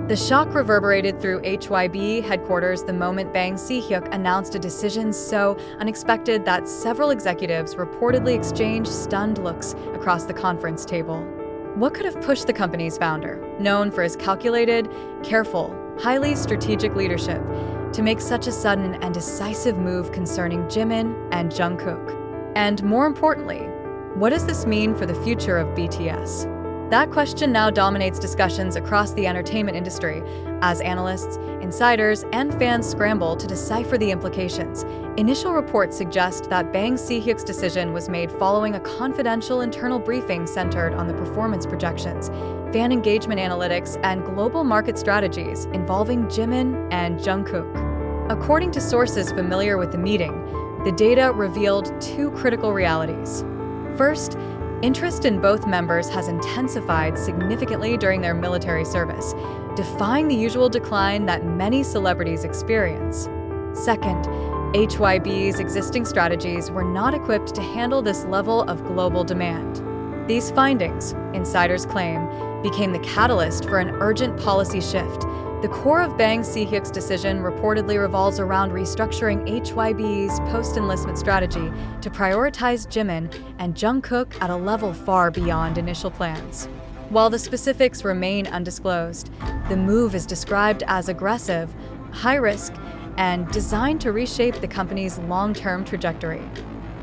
The shock reverberated through HYB headquarters the moment Bang Si-hyuk announced a decision so unexpected that several executives reportedly exchanged stunned looks across the conference table. What could have pushed the company's founder, known for his calculated, careful, highly strategic leadership, to make such a sudden and decisive move concerning Jimin and Jungkook? And more importantly, what does this mean for the future of BTS? That question now dominates discussions across the entertainment industry as analysts, insiders, and fans scramble to decipher the implications. Initial reports suggest that Bang Si-hyuk's decision was made following a confidential internal briefing centered on the performance projections, fan engagement analytics, and global market strategies involving Jimin and Jungkook. According to sources familiar with the meeting, the data revealed two critical realities. First, interest in both members has intensified significantly during their military service, defying the usual decline that many celebrities experience. Second, HYB's existing strategies were not equipped to handle this level of global demand. These findings, insiders claim, became the catalyst for an urgent policy shift. The core of Bang Si-hyuk's decision reportedly revolves around restructuring HYB's post-enlistment strategy to prioritize Jimin and Jungkook at a level far beyond initial plans. While the specifics remain undisclosed, the move is described as aggressive, high-risk, and designed to reshape the company's long-term trajectory.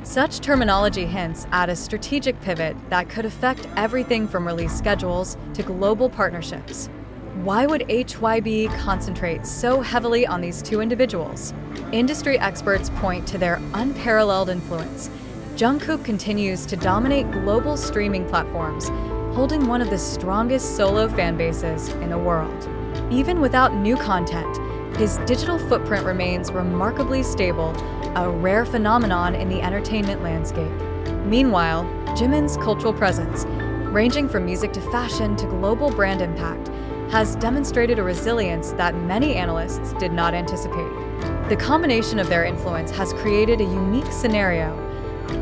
Such terminology hints at a strategic pivot that could affect everything from release schedules to global partnerships. Why would HYB concentrate so heavily on these two individuals? Industry experts point to their unparalleled influence. Jungkook continues to dominate global streaming platforms, holding one of the strongest solo fan bases in the world. Even without new content, his digital footprint remains remarkably stable, a rare phenomenon in the entertainment landscape. Meanwhile, Jimin's cultural presence, ranging from music to fashion to global brand impact, has demonstrated a resilience that many analysts did not anticipate. The combination of their influence has created a unique scenario.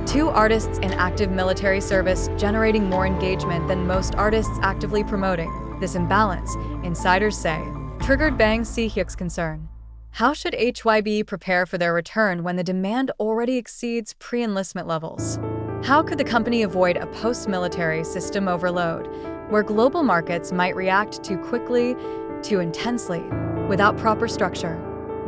Two artists in active military service generating more engagement than most artists actively promoting. This imbalance, insiders say, triggered Bang Si-hyuk's concern. How should HYB prepare for their return when the demand already exceeds pre-enlistment levels? How could the company avoid a post-military system overload, where global markets might react too quickly, too intensely, without proper structure?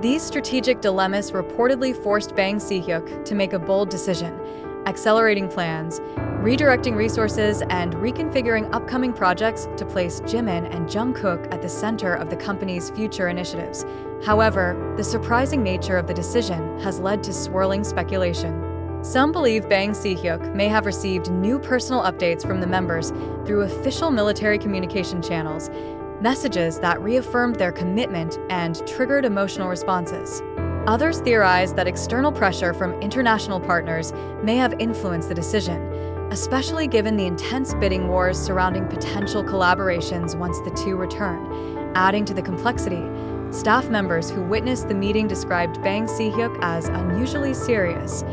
These strategic dilemmas reportedly forced Bang Si-hyuk to make a bold decision, accelerating plans, redirecting resources, and reconfiguring upcoming projects to place Jimin and Jungkook at the center of the company's future initiatives. However, the surprising nature of the decision has led to swirling speculation. Some believe Bang Si-hyuk may have received new personal updates from the members through official military communication channels, messages that reaffirmed their commitment and triggered emotional responses. Others theorize that external pressure from international partners may have influenced the decision, especially given the intense bidding wars surrounding potential collaborations once the two return. Adding to the complexity, staff members who witnessed the meeting described Bang Si-hyuk as unusually serious,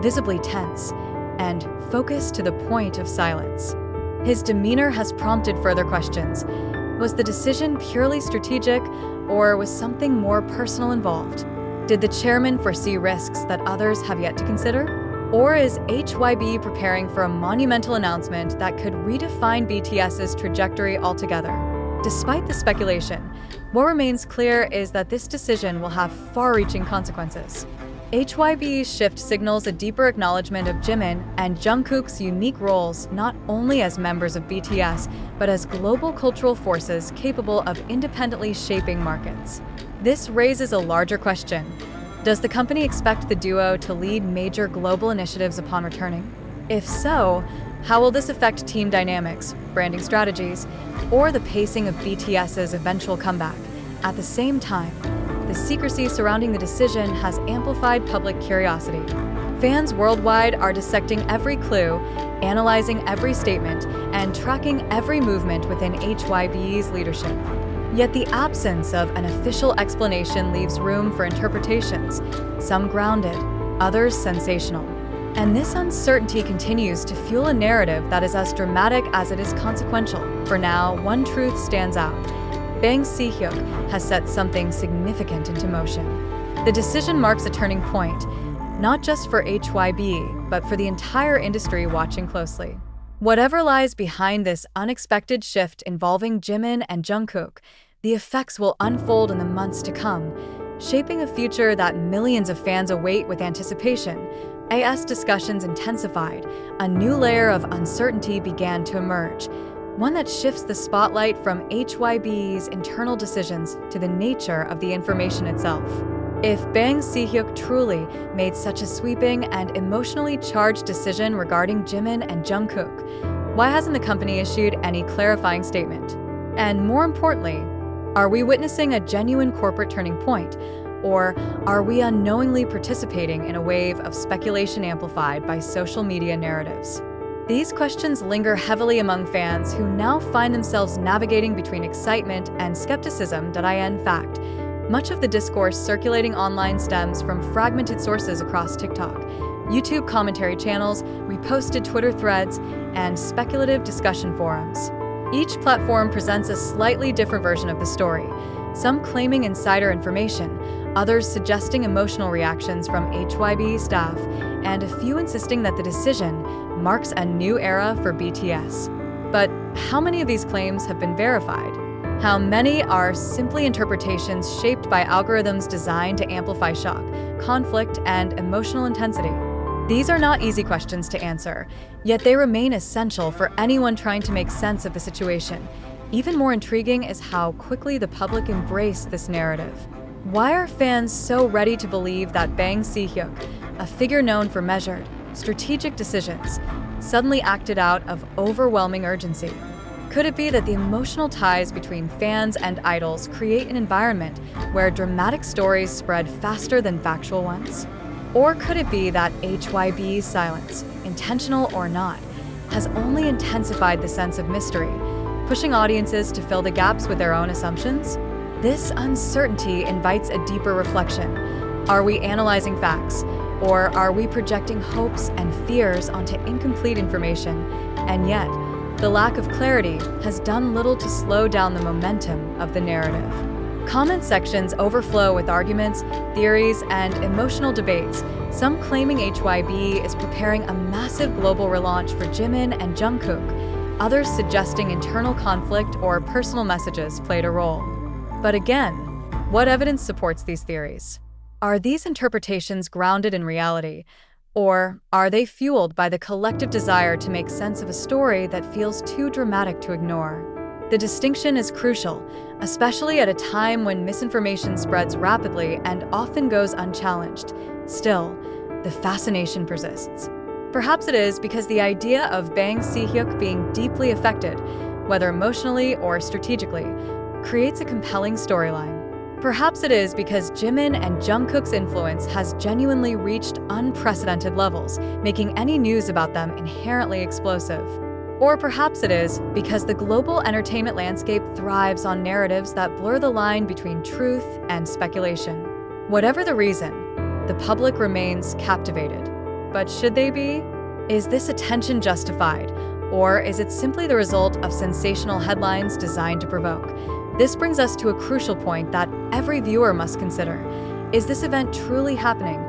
visibly tense, and focused to the point of silence. His demeanor has prompted further questions. Was the decision purely strategic, or was something more personal involved? Did the chairman foresee risks that others have yet to consider? Or is HYB preparing for a monumental announcement that could redefine BTS's trajectory altogether? Despite the speculation, what remains clear is that this decision will have far-reaching consequences. HYB's shift signals a deeper acknowledgement of Jimin and Jungkook's unique roles not only as members of BTS, but as global cultural forces capable of independently shaping markets. This raises a larger question. Does the company expect the duo to lead major global initiatives upon returning? If so, how will this affect team dynamics, branding strategies, or the pacing of BTS's eventual comeback? At the same time, the secrecy surrounding the decision has amplified public curiosity. Fans worldwide are dissecting every clue, analyzing every statement, and tracking every movement within HYB's leadership. Yet the absence of an official explanation leaves room for interpretations, some grounded, others sensational. And this uncertainty continues to fuel a narrative that is as dramatic as it is consequential. For now, one truth stands out. Bang Si-hyuk has set something significant into motion. The decision marks a turning point, not just for HYB, but for the entire industry watching closely. Whatever lies behind this unexpected shift involving Jimin and Jungkook, the effects will unfold in the months to come, shaping a future that millions of fans await with anticipation. As discussions intensified, a new layer of uncertainty began to emerge, one that shifts the spotlight from HYB's internal decisions to the nature of the information itself. If Bang Si-hyuk truly made such a sweeping and emotionally charged decision regarding Jimin and Jungkook, why hasn't the company issued any clarifying statement? And more importantly, are we witnessing a genuine corporate turning point, or are we unknowingly participating in a wave of speculation amplified by social media narratives? These questions linger heavily among fans who now find themselves navigating between excitement and skepticism. In fact, much of the discourse circulating online stems from fragmented sources across TikTok, YouTube commentary channels, reposted Twitter threads, and speculative discussion forums. Each platform presents a slightly different version of the story, some claiming insider information, others suggesting emotional reactions from HYB staff, and a few insisting that the decision marks a new era for BTS. But how many of these claims have been verified? How many are simply interpretations shaped by algorithms designed to amplify shock, conflict, and emotional intensity? These are not easy questions to answer, yet they remain essential for anyone trying to make sense of the situation. Even more intriguing is how quickly the public embraced this narrative. Why are fans so ready to believe that Bang Si-hyuk, a figure known for measured, strategic decisions, suddenly acted out of overwhelming urgency? Could it be that the emotional ties between fans and idols create an environment where dramatic stories spread faster than factual ones? Or could it be that HYB's silence, intentional or not, has only intensified the sense of mystery, pushing audiences to fill the gaps with their own assumptions? This uncertainty invites a deeper reflection. Are we analyzing facts, or are we projecting hopes and fears onto incomplete information? And yet, the lack of clarity has done little to slow down the momentum of the narrative. Comment sections overflow with arguments, theories, and emotional debates, some claiming HYB is preparing a massive global relaunch for Jimin and Jungkook, others suggesting internal conflict or personal messages played a role. But again, what evidence supports these theories? Are these interpretations grounded in reality, or are they fueled by the collective desire to make sense of a story that feels too dramatic to ignore? The distinction is crucial, especially at a time when misinformation spreads rapidly and often goes unchallenged. Still, the fascination persists. Perhaps it is because the idea of Bang Si-hyuk being deeply affected, whether emotionally or strategically, creates a compelling storyline. Perhaps it is because Jimin and Jungkook's influence has genuinely reached unprecedented levels, making any news about them inherently explosive. Or perhaps it is because the global entertainment landscape thrives on narratives that blur the line between truth and speculation. Whatever the reason, the public remains captivated. But should they be? Is this attention justified, or is it simply the result of sensational headlines designed to provoke? This brings us to a crucial point that every viewer must consider. Is this event truly happening,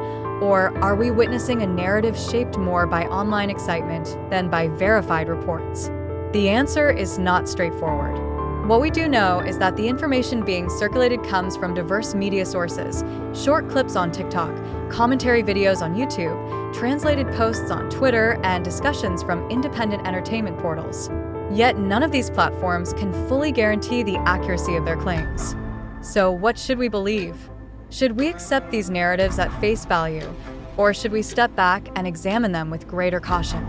or are we witnessing a narrative shaped more by online excitement than by verified reports? The answer is not straightforward. What we do know is that the information being circulated comes from diverse media sources, short clips on TikTok, commentary videos on YouTube, translated posts on Twitter, and discussions from independent entertainment portals. Yet none of these platforms can fully guarantee the accuracy of their claims. So what should we believe? Should we accept these narratives at face value, or should we step back and examine them with greater caution?